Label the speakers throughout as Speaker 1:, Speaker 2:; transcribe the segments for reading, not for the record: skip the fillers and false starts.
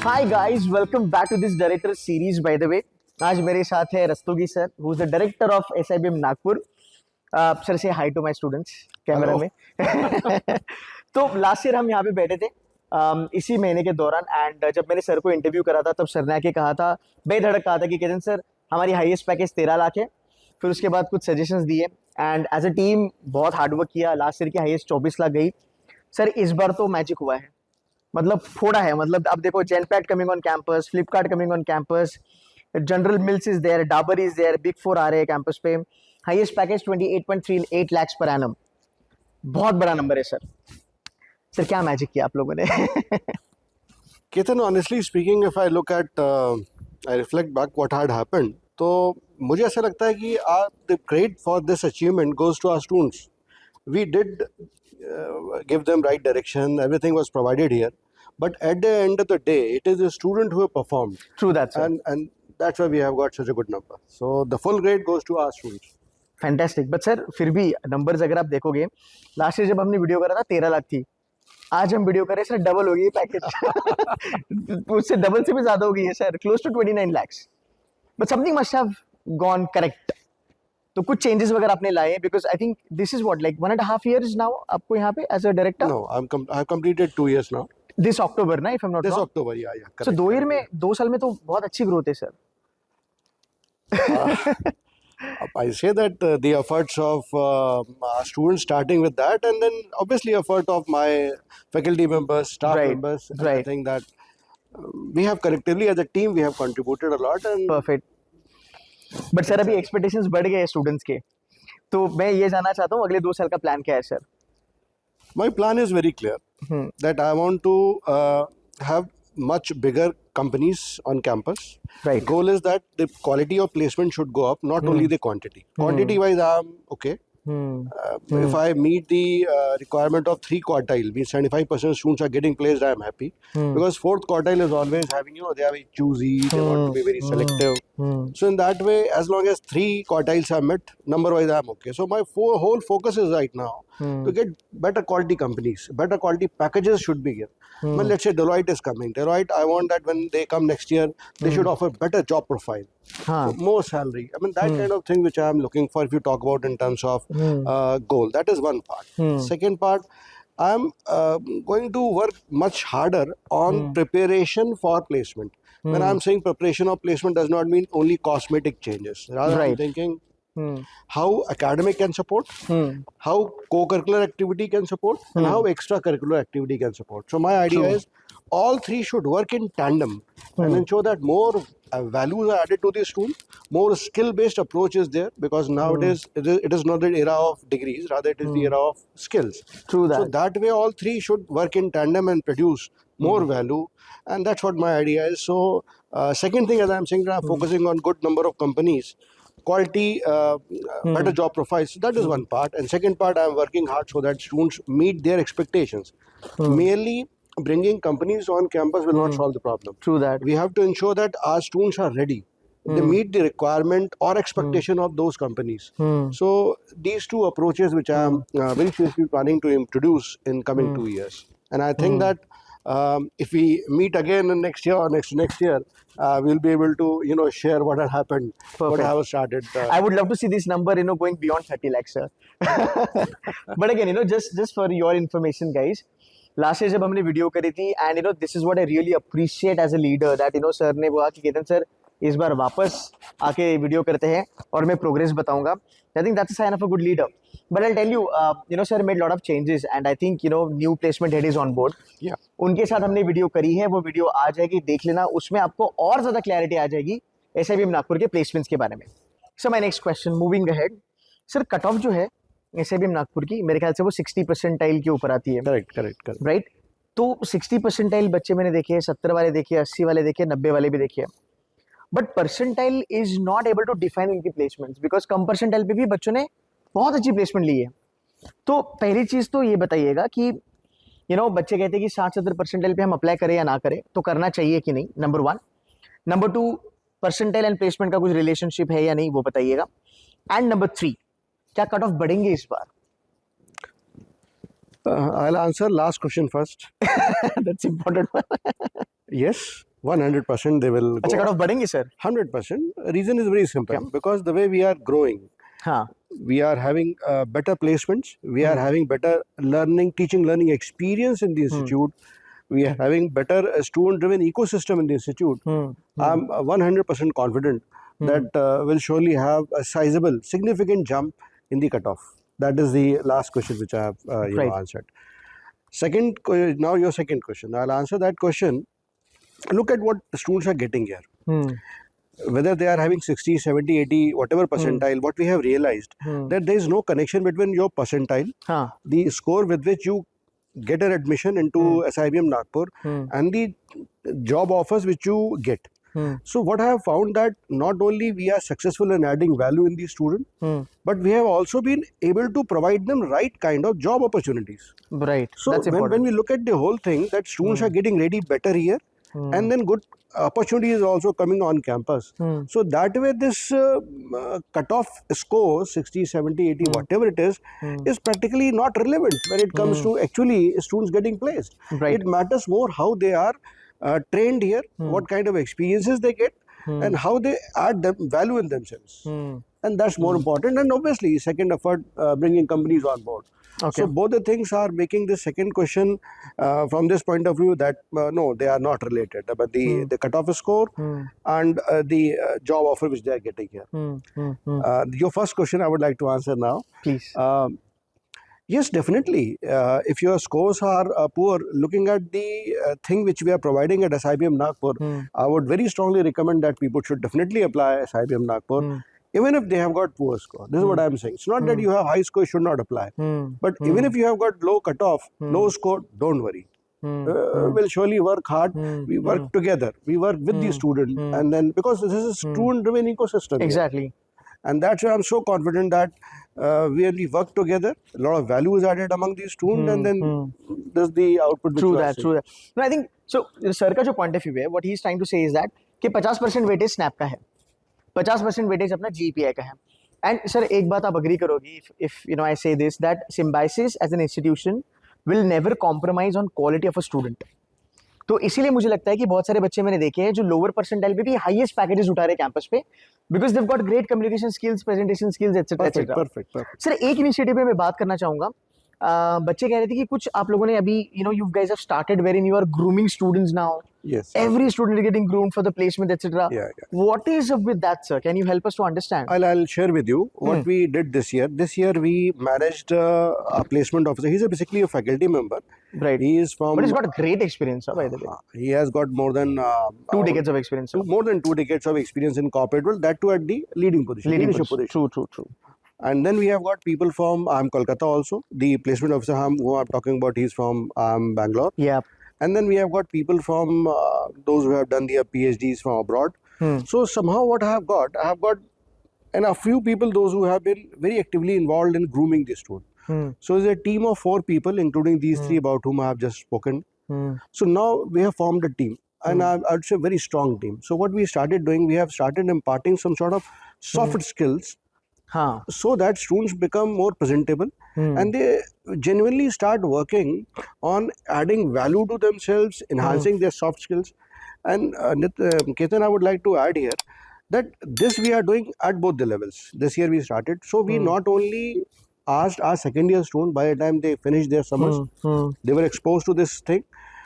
Speaker 1: Hi guys, welcome back to this director series by the way. आज मेरे साथ है Rastogi sir, who is the director of SIBM Nagpur. Sir से hi to my students camera में. तो last year हम यहाँ पे बैठे थे इसी महीने के दौरान एंड जब मैंने सर को इंटरव्यू करा था तब सर ने आके कहा था, बेधड़क कहा था कि केतन सर हमारी हाईएस्ट पैकेज 13 लाख है. फिर उसके बाद कुछ सजेशंस दिए एंड एज अ टीम बहुत हार्डवर्क किया. लास्ट ईयर की हाईएस्ट 24 लाख गई. सर इस बार तो मैजिक हुआ है, मतलब फोड़ा है. मतलब अब देखो Genpact coming on campus, Flipkart coming on campus, General Mills is there, Dabur is there, big 4 आ रहे हैं कैंपस पे. Highest package 28.38 lakh per annum. बहुत बड़ा नंबर है सर. सर क्या मैजिक किया आप लोगों ने?
Speaker 2: Ketan, honestly speaking, if I look at, I reflect back what had happened, तो मुझे ऐसा लगता है कि the credit for this achievement goes to our students. We did give them right direction, everything was provided here, but at the end of the day, it is the student who have performed.
Speaker 1: True that, sir.
Speaker 2: And that's why we have got such a good number. So the full grade goes to our students.
Speaker 1: Fantastic. But sir फिर भी numbers अगर आप देखोगे, last year जब हमने video करा था 13 लाख थी. आज हम वीडियो कर रहे हैं सर, डबल हो गई पैकेज. उससे डबल से भी ज्यादा हो गई है sir, close to 29 lakhs. But something must have gone correct. तो कुछ चेंजेस वगैरह आपने लाए, because I think this is what like 1.5 years now आपको यहाँ पे as a director.
Speaker 2: No, I have completed 2 years now.
Speaker 1: This October ना, if I am not
Speaker 2: This
Speaker 1: wrong.
Speaker 2: October, yeah,
Speaker 1: so
Speaker 2: correct.
Speaker 1: 2 year में 2 साल में तो बहुत अच्छी ग्रोथ है sir.
Speaker 2: I say that the efforts of our students starting with that, and then obviously effort of my faculty members, staff
Speaker 1: Right,
Speaker 2: members. And I
Speaker 1: right.
Speaker 2: think that we have collectively as a team we have contributed a lot. And
Speaker 1: perfect. But sir अभी expectations बढ़ गए students के, तो मैं ये जानना चाहता हूँ अगले 2 साल का प्लान क्या है sir?
Speaker 2: my plan is very clear that I want to have much bigger companies on campus.
Speaker 1: Right.
Speaker 2: Goal is that the quality of placement should go up, not only the quantity. Quantity wise, I am okay. If I meet the requirement of 3 quartile, means 75% students are getting placed, I am happy. Because 4th quartile is always having, they are very choosy, they want to be very selective. So in that way, as long as 3 quartiles are met, number wise I am okay. So my whole focus is right now to get better quality companies, better quality packages should be here. Well, let's say Deloitte is coming. Deloitte, I want that when they come next year, they should offer better job profile. So more salary. I mean, that kind of thing which I am looking for if you talk about in terms of goal. That is one part. Second part, I am going to work much harder on preparation for placement. When I am saying preparation of placement does not mean only cosmetic changes. Rather, I am thinking how academic can support, how co-curricular activity can support, and how extracurricular activity can support. So my idea is all 3 should work in tandem and ensure that more values are added to the student, more skill-based approach is there, because nowadays it is not the era of degrees, rather it is the era of skills.
Speaker 1: True that.
Speaker 2: So that way all 3 should work in tandem and produce more value, and that's what my idea is. So second thing, as I'm saying, I'm focusing on good number of companies, quality, better job profiles. That is one part. And second part, I'm working hard so that students meet their expectations. Merely bringing companies on campus will not solve the problem.
Speaker 1: True that.
Speaker 2: We have to ensure that our students are ready. They meet the requirement or expectation of those companies. So these 2 approaches which I am very seriously planning to introduce in coming 2 years. And I think that if we meet again in next year or next year, we'll be able to share what had happened, what I have started.
Speaker 1: I would love to see this number going beyond 30 lakhs sir. But again just for your information guys, last year जब हमने video करी थी and this is what I really appreciate as a leader, that sir ने बोला कि Ketan sir इस बार वापस आके वीडियो करते हैं और मैं प्रोग्रेस बताऊंगा. I think that's a sign of a good leader. But I tell you sir made lot of changes and I think new placement head is on board. उनके साथ हमने वीडियो करी है, वो वीडियो आ जाएगी, देख लेना. उसमें आपको और ज्यादा क्लैरिटी आ जाएगी SIBM नागपुर के प्लेसमेंट्स के बारे में. So my next question, moving ahead sir, cut off जो है SIBM नागपुर की मेरे ख्याल से वो 60 परसेंटाइल के ऊपर आती है.
Speaker 2: करेक्ट.
Speaker 1: राइट. तो 60 परसेंटाइल बच्चे मैंने देखे, 70 वाले देखे, 80 वाले देखे, 90 वाले भी देखे. But percentile is not able to define इनकी प्लेसमेंट्स, बिकॉज कम परसेंटाइल पे भी बच्चों ने बहुत अच्छी प्लेसमेंट ली है. तो पहली चीज तो ये बताइएगा कि बच्चे कहते हैं कि 60-70 परसेंटाइल पे हम अप्लाई करें या ना करें, तो करना चाहिए कि नहीं, number 1. Number 2, percentile and placement का कुछ रिलेशनशिप है या नहीं, वो बताइएगा. एंड नंबर 3, क्या कट ऑफ बढ़ेंगे इस बार?
Speaker 2: I'll answer last question first.
Speaker 1: That's important.
Speaker 2: Yes, 100% they will
Speaker 1: अच्छा
Speaker 2: go
Speaker 1: कट
Speaker 2: up.
Speaker 1: ऑफ बढ़ेंगे sir?
Speaker 2: 100%. Reason is very simple. Because the way we are growing,
Speaker 1: हाँ.
Speaker 2: we are having better placements. We are having better teaching learning experience in the institute. We are having better student-driven ecosystem in the institute. I'm 100% confident that we'll surely have a sizable, significant jump in the cutoff. That is the last question which I have answered. Now your second question. I'll answer that question. Look at what the students are getting here. Whether they are having 60, 70, 80, whatever percentile, what we have realized that there is no connection between your percentile, the score with which you get an admission into SIBM Nagpur, and the job offers which you get. So what I have found that not only we are successful in adding value in the student, but we have also been able to provide them right kind of job opportunities.
Speaker 1: Right.
Speaker 2: So
Speaker 1: That's
Speaker 2: when we look at the whole thing, that students are getting ready better here, and then good opportunity is also coming on campus. So that way this cutoff score 60, 70, 80, whatever it is practically not relevant when it comes to actually students getting placed.
Speaker 1: Right.
Speaker 2: It matters more how they are trained here, what kind of experiences they get, and how they add value in themselves. And that's more important. And obviously second effort, bringing companies on board.
Speaker 1: Okay.
Speaker 2: So both the things are making the second question from this point of view that no, they are not related. But the cutoff score and the job offer which they are getting here. Your first question I would like to answer now.
Speaker 1: Please.
Speaker 2: Yes, definitely. If your scores are poor, looking at the thing which we are providing at SIBM Nagpur, I would very strongly recommend that people should definitely apply SIBM Nagpur. Even if they have got poor score. This is what I am saying. It's not that you have high score, you should not apply. But even if you have got low cutoff, low score, don't worry. We'll surely work hard. We work together. We work with the student. And then, because this is a student-driven ecosystem.
Speaker 1: Exactly.
Speaker 2: Here. And that's why I'm so confident that we work together. A lot of value is added among these students. And then there's the output.
Speaker 1: True that. No, I think, so, sir का जो point of view है, what he's trying to say is that कि 50% weightage snap का है. 50% weightage अपना GPI का है. And sir, एक बात आप agree करोगी if you know I say this, that Symbiosis as an institution will never compromise on quality of a student. तो इसीलिए मुझे लगता है कि बहुत सारे बच्चे मैंने देखे हैं जो लोअर परसेंटाइल पे भी हाईएस्ट पैकेजेस उठा रहे हैं कैंपस पे because they got great communication skills, presentation skills etcetera.
Speaker 2: Perfect.
Speaker 1: Sir एक इनिशिएटिव पे मैं बात करना चाहूंगा. बच्चे कह रहे थे कि कुछ आप लोगों ने अभी you guys have started wherein you are grooming students now.
Speaker 2: Yes.
Speaker 1: Every student is getting groomed for the placement, etc.
Speaker 2: Yeah.
Speaker 1: What is up with that, sir? Can you help us to understand?
Speaker 2: I'll share with you what we did this year. This year we managed a placement officer. He's basically a faculty member.
Speaker 1: Right.
Speaker 2: He is from.
Speaker 1: But he's got a great experience, sir, by the way.
Speaker 2: He has got more than
Speaker 1: 2 decades of experience. Sir.
Speaker 2: More than 2 decades of experience in corporate world. That too at the leading position. Leadership position.
Speaker 1: True.
Speaker 2: And then we have got people from Kolkata also. The placement officer who I'm talking about, he's from Bangalore.
Speaker 1: Yeah.
Speaker 2: And then we have got people from those who have done their PhDs from abroad. So somehow what I have got, and a few people, those who have been very actively involved in grooming this student. So it's a team of 4 people, including these 3 about whom I have just spoken. So now we have formed a team, and I would say a very strong team. So what we started doing, we have started imparting some sort of soft skills. So that students become more presentable and they genuinely start working on adding value to themselves, enhancing their soft skills. And Ketan, I would like to add here that this we are doing at both the levels. This year we started. So we not only asked our second year students by the time they finished their summers, they were exposed to this thing.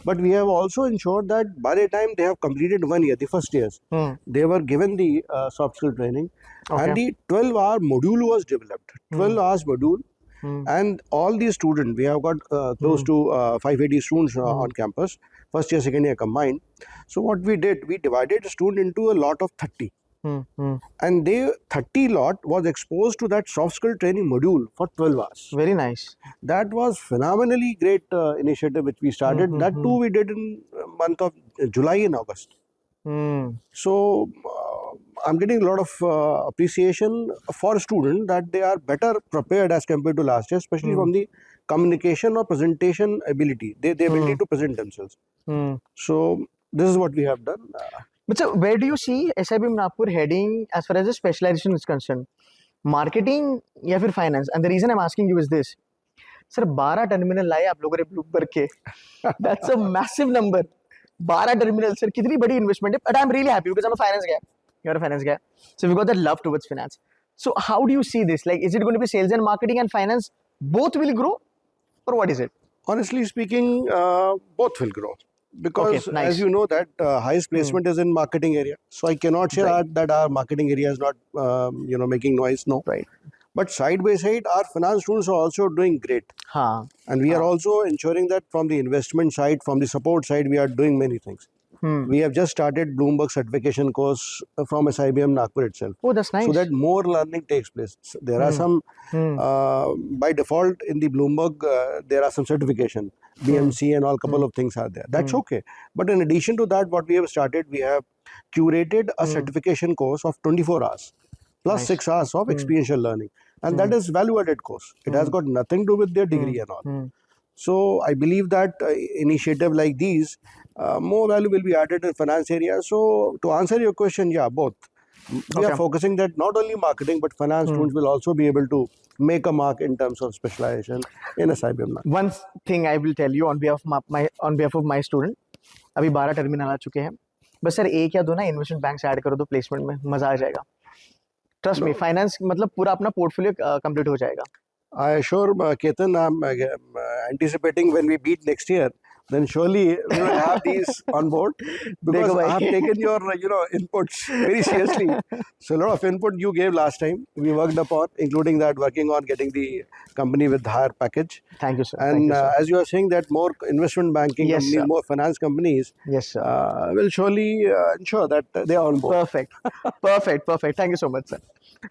Speaker 2: But we have also ensured that by the time they have completed 1 year, the first years, they were given the soft skill training. Okay. And the 12-hour module was developed. 12 hours module. And all these students, we have got close to 580 students on campus, first year, second year combined. So what we did, we divided the student into a lot of 30. And they 30 lot was exposed to that soft skill training module for 12 hours.
Speaker 1: Very nice.
Speaker 2: That was phenomenally great initiative which we started. That too we did in month of July and August. So I'm getting a lot of appreciation for students that they are better prepared as compared to last year, especially from the communication or presentation ability, the ability to present themselves. So this is what we have done.
Speaker 1: But so where do you see SIBM Nagpur heading as far as the specialization is concerned? Marketing या फिर finance? And the reason I'm asking you is this. Sir, 12 terminal लाए आप लोगों ने Bloomberg के. That's a massive number. 12 terminal sir कितनी बड़ी investment है, but I am really happy because I am a finance guy, you are a finance guy, so we got that love towards finance. So how do you see this? Like, is it going to be sales and marketing and finance both will grow, or what is it?
Speaker 2: Honestly speaking, both will grow because
Speaker 1: Okay, nice.
Speaker 2: as you know that highest placement is in marketing area. So I cannot say
Speaker 1: Right.
Speaker 2: that our marketing area is not making noise. No,
Speaker 1: Right.
Speaker 2: but side by side, our finance students are also doing great.
Speaker 1: हाँ.
Speaker 2: And we are also ensuring that from the investment side, from the support side, we are doing many things. We have just started Bloomberg certification course from SIBM Nagpur itself.
Speaker 1: Oh, that's nice.
Speaker 2: So that more learning takes place. So there are some, by default in the Bloomberg, there are some certification, BMC and all couple of things are there. That's okay. But in addition to that, what we have started, we have curated a certification course of 24 hours plus
Speaker 1: Nice.
Speaker 2: 6 hours of experiential learning. And that is value-added course. It has got nothing to do with their degree and all. So I believe that initiative like these, more value will be added in finance area. So to answer your question, yeah, both. We are focusing that not only marketing, but finance students will also be able to make a mark in terms of specialization in SIBM.
Speaker 1: One thing I will tell you on behalf of my student, अभी 12 terminal आ चुके हैं, बस sir एक या दो ना investment bank से add करो तो प्लेसमेंट में मजा आ जाएगा. ट्रस्ट मी, फाइनेंस मतलब पूरा अपना पोर्टफोलियो कंप्लीट हो जाएगा.
Speaker 2: I assure Ketan, I'm anticipating when we meet next year, then surely we will have these on board because I have taken your inputs very seriously. So a lot of input you gave last time we worked upon, including that working on getting the company with higher package.
Speaker 1: Thank you, sir.
Speaker 2: And
Speaker 1: Thank you, sir.
Speaker 2: as you are saying that more investment banking
Speaker 1: Yes,
Speaker 2: companies,
Speaker 1: sir.
Speaker 2: more finance companies
Speaker 1: Yes, sir.
Speaker 2: will surely ensure that they are on board.
Speaker 1: Perfect. Thank you so much, sir.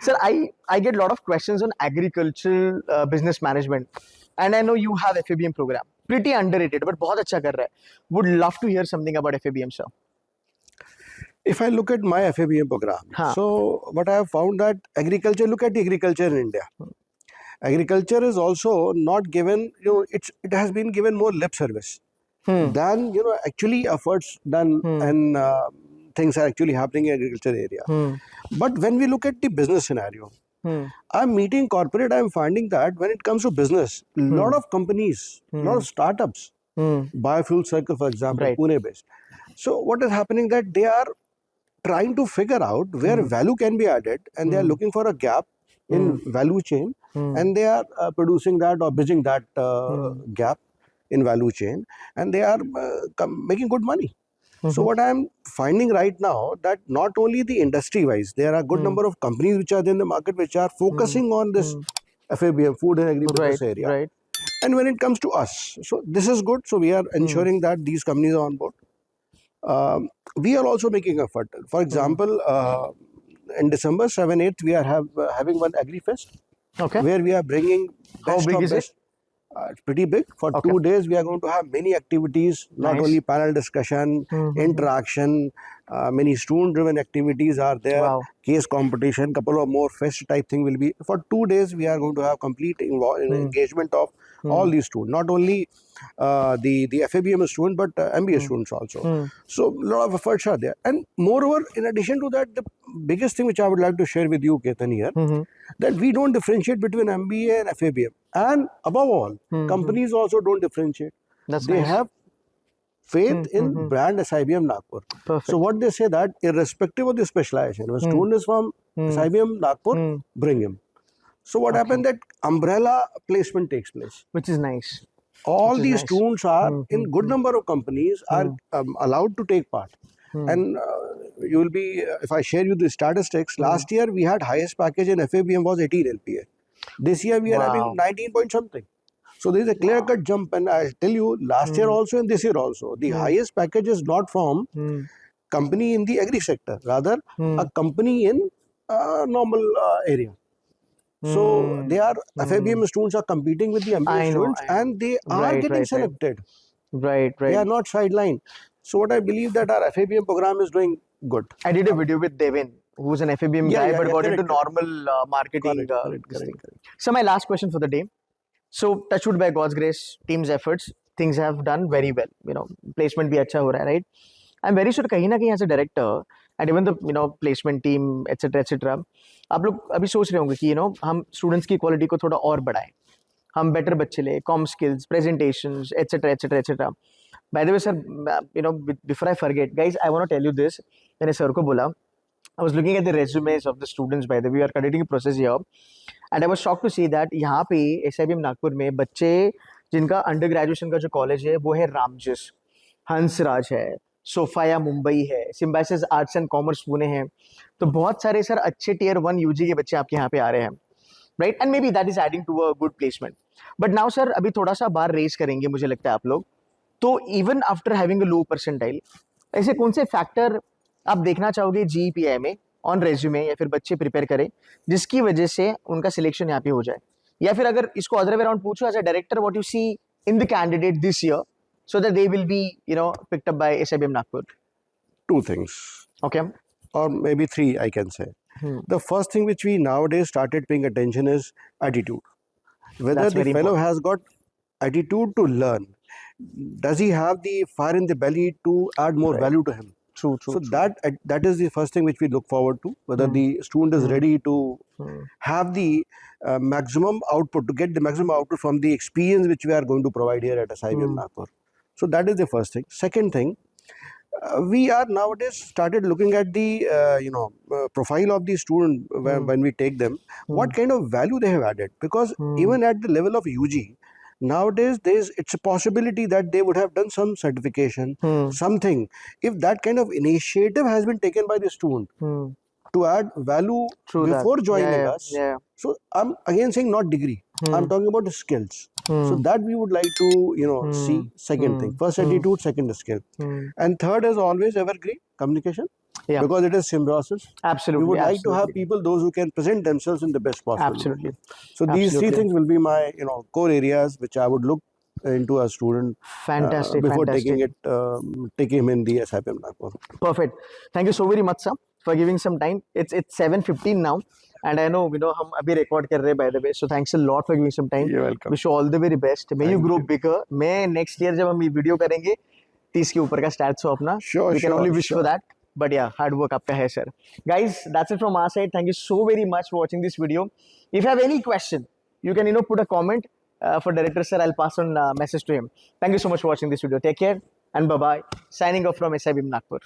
Speaker 1: Sir, I get a lot of questions on agricultural business management, and I know you have FABM program. Pretty underrated, but बहुत अच्छा कर रहा है. Would love to hear something about FABM, sir.
Speaker 2: If I look at my FABM program, so what I have found that agriculture, look at the agriculture in India. Agriculture is also not given, it has been given more lip service than, actually efforts done and things are actually happening in agriculture area. But when we look at the business scenario, I'm meeting corporate, I'm finding that when it comes to business, a lot of companies, a lot of startups, Biofuel Circle, for example, Pune based. So what is happening that they are trying to figure out where value can be added and they are looking for a gap in value chain and they are producing that or bridging that gap in value chain and they are making good money. So what I am finding right now that not only the industry wise, there are a good number of companies which are in the market which are focusing on this FABM, food and agribusiness area.
Speaker 1: Right.
Speaker 2: And when it comes to us, so this is good. So we are ensuring that these companies are on board. We are also making effort. For example, in December 7th, 8th, we are having one AgriFest. Where we are bringing best. How big is it? It's pretty big. For 2 days, we are going to have many activities, not only panel discussion, interaction, many student-driven activities are there, case competition, couple of more fest type thing will be. For 2 days, we are going to have complete engagement of all these students, not only the FABM student, but MBA students also. So, a lot of efforts are there. And moreover, in addition to that, the biggest thing which I would like to share with you, Ketan, here, that we don't differentiate between MBA and FABM. And above all, companies also don't differentiate. They have faith in brand SIBM Nagpur. So what they say that irrespective of the specialization, if a student is from SIBM Nagpur, bring him. So what happened that umbrella placement takes place.
Speaker 1: Which is nice.
Speaker 2: All these students are in good number of companies are allowed to take part. And you will be, if I share you the statistics, last year we had highest package in FABM was 18 LPA. This year we are having 19 point something. So there is a clear-cut jump, and I tell you, last year also and this year also, the highest package is not from company in the agri sector, rather a company in normal area. So they are FABM students are competing with the MBA students, and they are getting selected.
Speaker 1: Right.
Speaker 2: They are not sidelined. So what I believe that our FABM program is doing good.
Speaker 1: I did a video with Devin, who's an FABM guy, but got into normal marketing.
Speaker 2: Correct.
Speaker 1: So my last question for the day. So touch wood, by God's grace, team's efforts, things have done very well. Placement bhi acha ho raha hai, right? I'm very sure कहीं ना कहीं as a director and even the placement team, etc. आप लोग अभी सोच रहे होंगे कि हम students की quality को थोड़ा और बढ़ाएं. हम बेटर बच्चे ले, comm skills, presentations, etcetera etcetera etcetera. By the way sir, before I forget guys, I want to tell you this. मैंने सर को बोला, I was looking at the resumes of the students. By the way, we are conducting a process here, and I was shocked to see that यहाँ पे SIBM Nagpur में बच्चे जिनका under graduation का जो कॉलेज है वो है रामजस, हंसराज है, सोफाया मुंबई है, Symbiosis arts and commerce Pune है. तो बहुत सारे सर अच्छे टियर 1 यूजी के बच्चे आपके यहाँ पे आ रहे हैं, right? And maybe that is adding to a good placement. But now sir, अभी थोड़ा सा बार रेस करेंगे मुझे लगता है आप लोग. तो even after having a low percentile, ऐसे कौन से फैक्टर आप देखना चाहोगे जीपीआई में ऑन रेज्यूमे, या फिर बच्चे प्रिपेयर करें जिसकी वजह से उनका सिलेक्शन यहाँ पे हो जाए? या फिर अगर इसको अदर वे अराउंड पूछो, as a director what you see in the candidate this year so that they will be picked up by SIBM Nagpur?
Speaker 2: Two things,
Speaker 1: Okay.
Speaker 2: or maybe three, I can say. The first thing which we nowadays started paying attention is attitude. Whether
Speaker 1: That's
Speaker 2: the
Speaker 1: very
Speaker 2: fellow
Speaker 1: important.
Speaker 2: has got attitude to learn. Does he have the fire in the belly to add more
Speaker 1: Right.
Speaker 2: value to him?
Speaker 1: True.
Speaker 2: So that is the first thing which we look forward to. Whether the student is ready to have the maximum output, to get the maximum output from the experience which we are going to provide here at SIBM Nagpur. So that is the first thing. Second thing, we are nowadays started looking at the profile of the student when we take them, what kind of value they have added. Because even at the level of UG, nowadays it's a possibility that they would have done some certification, something. If that kind of initiative has been taken by the student to add value
Speaker 1: True
Speaker 2: before
Speaker 1: that.
Speaker 2: joining
Speaker 1: Yeah,
Speaker 2: us,
Speaker 1: yeah.
Speaker 2: so I'm again saying not degree, I'm talking about the skills. So that we would like to see. Second thing, first attitude, second skill, and third is always evergreen communication.
Speaker 1: Yeah.
Speaker 2: Because it is symbiosis.
Speaker 1: Absolutely.
Speaker 2: We would like to have
Speaker 1: absolutely.
Speaker 2: people, those who can present themselves in the best possible way.
Speaker 1: Absolutely.
Speaker 2: So these three
Speaker 1: Absolutely.
Speaker 2: things will be my core areas which I would look into a student
Speaker 1: Fantastic.
Speaker 2: before
Speaker 1: Fantastic.
Speaker 2: taking him in the SIBM Nagpur.
Speaker 1: Perfect. Thank you so very much, sir, for giving some time. It's 7:15 now, and I know हम अभी record कर रहे हैं by the way. So thanks a lot for giving some time.
Speaker 2: You're welcome.
Speaker 1: Wish you all the very best. May you
Speaker 2: Thank
Speaker 1: grow
Speaker 2: you.
Speaker 1: bigger. मैं next year जब हम ये video करेंगे 30 के ऊपर का stats हो अपना.
Speaker 2: Sure,
Speaker 1: We can
Speaker 2: sure,
Speaker 1: only wish
Speaker 2: sure.
Speaker 1: for that. But yeah, hard work आपका है sir. Guys, that's it from our side. Thank you so very much for watching this video. If you have any question, you can put a comment for director sir. I'll pass on message to him. Thank you so much for watching this video. Take care and bye bye. Signing off from SIBM Nagpur.